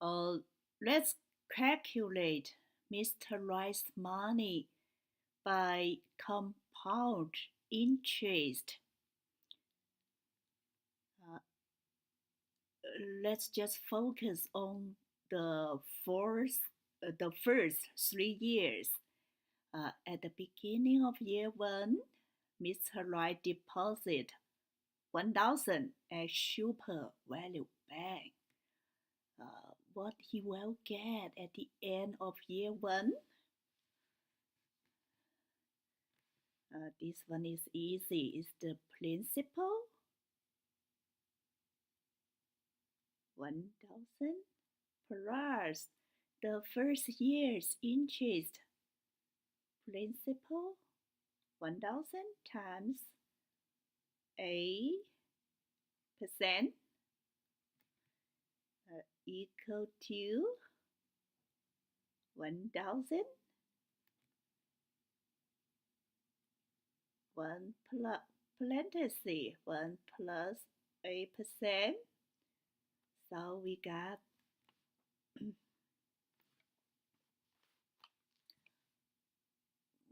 Uh, let's calculate Mr. Rice's money by compound interest. Uh, let's just focus on the first 3 years. At the beginning of year one, Mr. Wright deposited 1,000 at Super Value Bank. What he will get at the end of year one? This one is easy. It's the principal 1,000 plus the first year's interest. Principal 1,000 times 8% equal to 1,000 1 plus parenthesis 1 plus 8%. So we got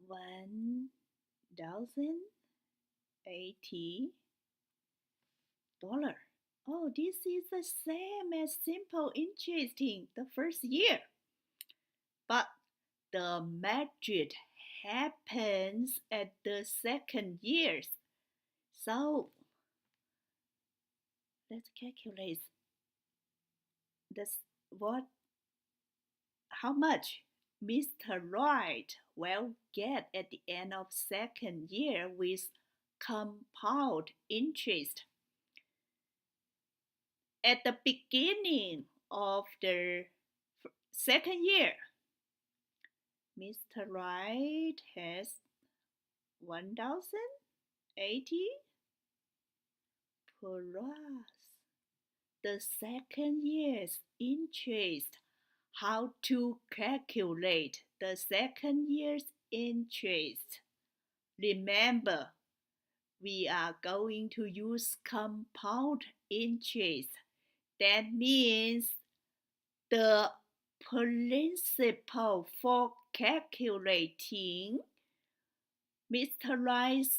1,080 dollars. Oh, this is the same as simple interest in the first year. But the magic happens at the second year. So let's calculate this what how much Mr. Wright will get at the end of second year with compound interest. At the beginning of the second year, Mr. Wright has 1,080 plus the second year's interest. How to calculate the second year's interest? Remember, we are going to use compound interest. That means the principle for calculating Mr. Wright's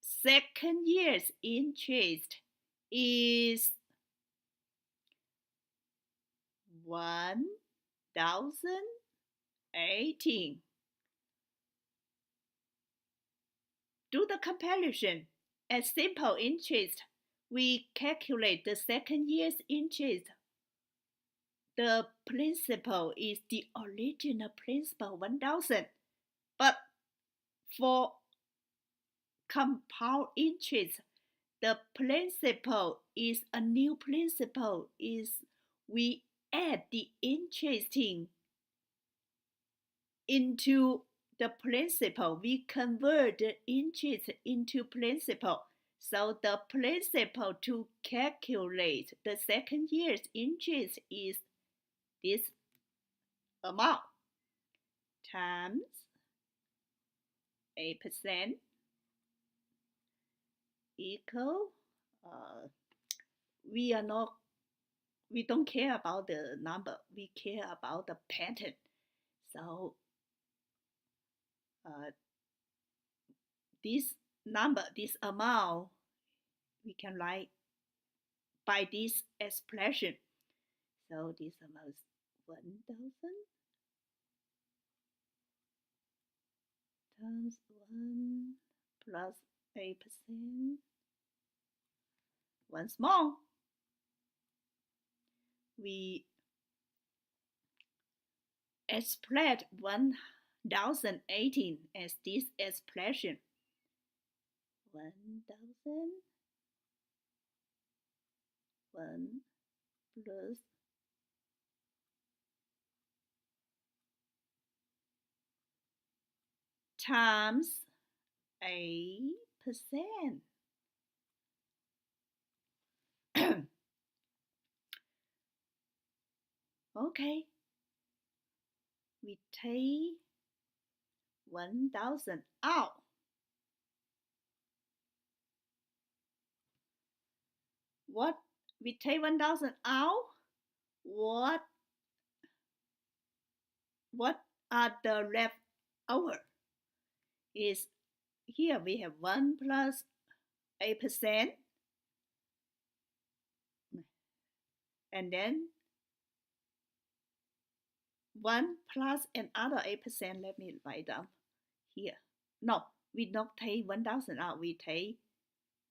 second year's interest is 1,018. Do the comparison. At simple interest, we calculate the second year's interest. The principal is the original principal 1,000. But for compound interest, the principal is a new principal. We add the interest into the principal. We convert the interest into principal. So the principal to calculate the second year's interest is this amount times 8% equal, we don't care about the number, we care about the pattern. So this number, this amount, we can write by this expression. So this amount is 1,000 times 1 plus 8%. Once more, we express 1,018 as this expression. 1,000 1 plus times 8%. Okay, we take 1,000 out. What? We take 1,000 out? what are the leftover? Is here we have 1 plus 8%, and then 1 plus another 8%. Let me write down here. No, we don't take 1,000 out. We take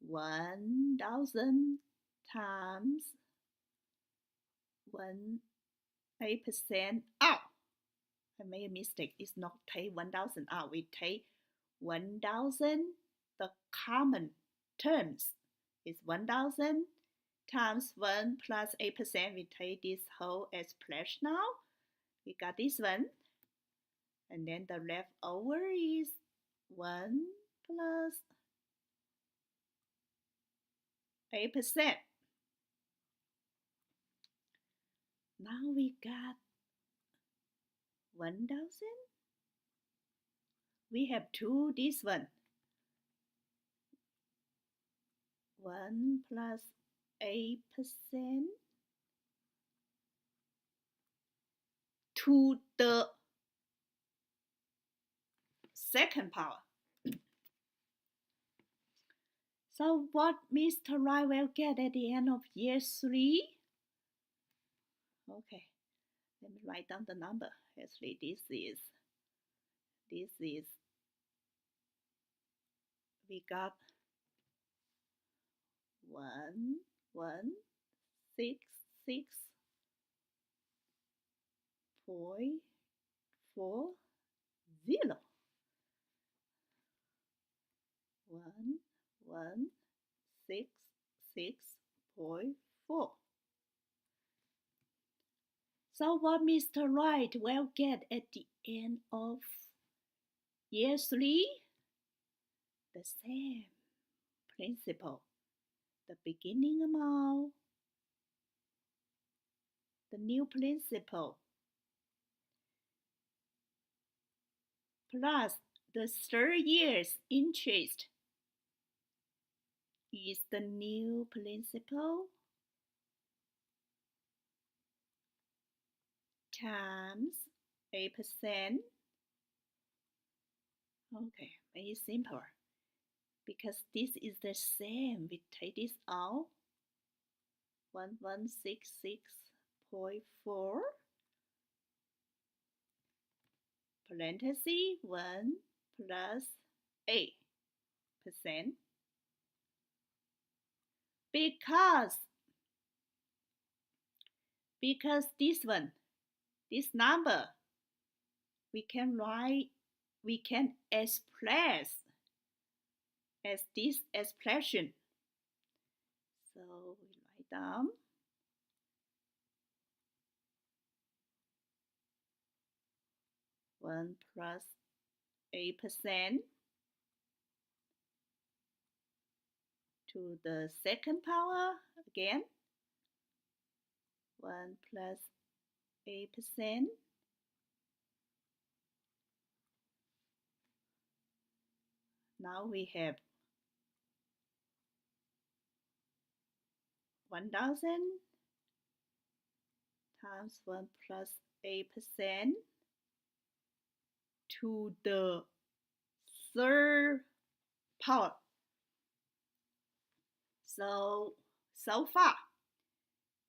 1,000 times 8% out. I made a mistake. It's not take 1,000 out. We take 1,000. The common terms is 1,000 times 1 plus 8%. We take this whole expression now. We got this one. And then the leftover is 1 plus 8%. Now we got 1,000. We have two this one. 1 plus 8% to the second power. So what Mr. Wright will get at the end of year 3? Okay, let me write down the number. Actually, this is, we got 1166.40. 1166.4. So what Mr. Wright will get at the end of year 3? The same principle. The beginning amount, the new principal, plus the third year's interest is the new principal times 8%. Okay, very simple. Because this is the same, we take this out. 1166.4 parenthesis 1 plus 8%. Because this one, this number, we can express as this expression. So we write down 1 plus 8% to the second power again. 1 plus 8%. Now we have 1,000 times 1 plus 8% to the third power. So far,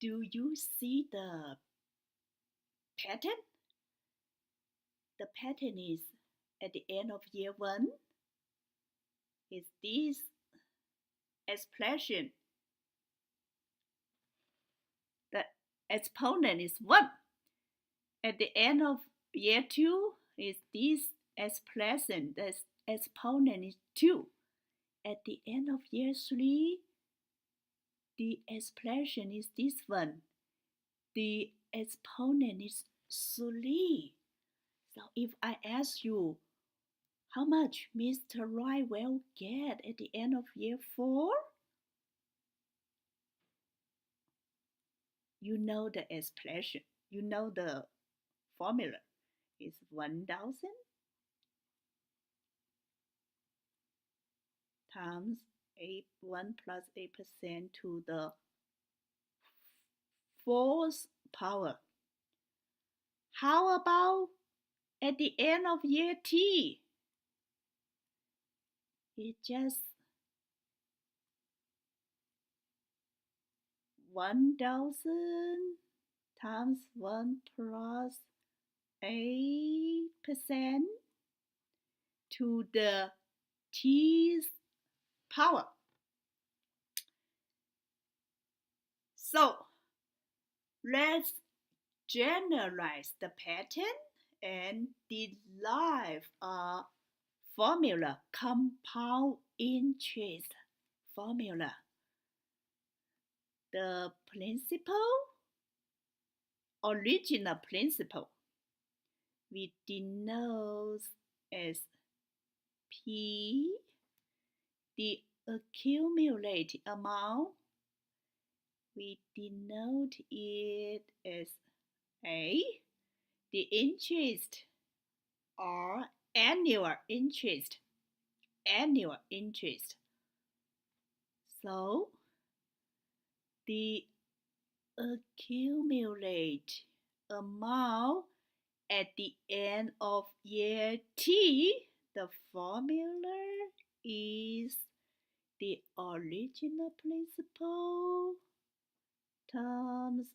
do you see the pattern? The pattern is at the end of year 1 is this expression. The exponent is 1. At the end of year 2 is this expression. The exponent is 2. At the end of year 3, the expression is this one. The exponent is 3. So if I ask you, how much Mr. Wright will get at the end of year 4? You know the expression. You know the formula. It's 1,000 times 1 plus 8% to the fourth power. How about at the end of year t? It's just 1,000 times 1 plus 8% to the t's power. So let's generalize the pattern and derive a formula, compound interest formula. The original principle, we denote as P, the accumulated amount, we denote it as A, the interest or annual interest. So the accumulated amount at the end of year t, the formula is the original principal times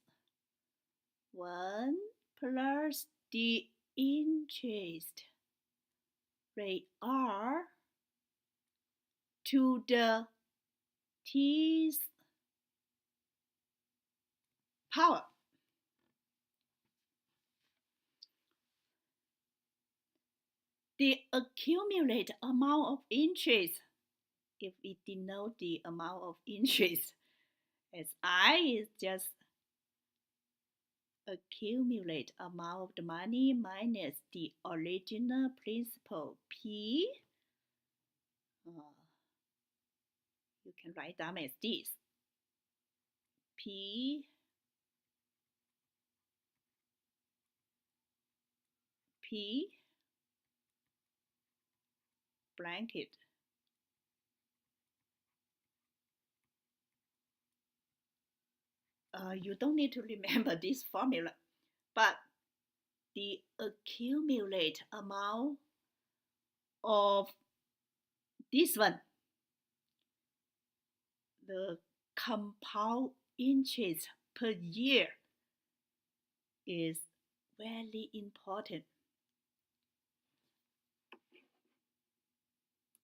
1 plus the interest rate R to the t's power. The accumulated amount of interest, if we denote the amount of interest as I, is just accumulate amount of the money minus the original principal P. You can write down as this. P blanket you don't need to remember this formula, but the accumulate amount of this one, the compound interest per year, is very important.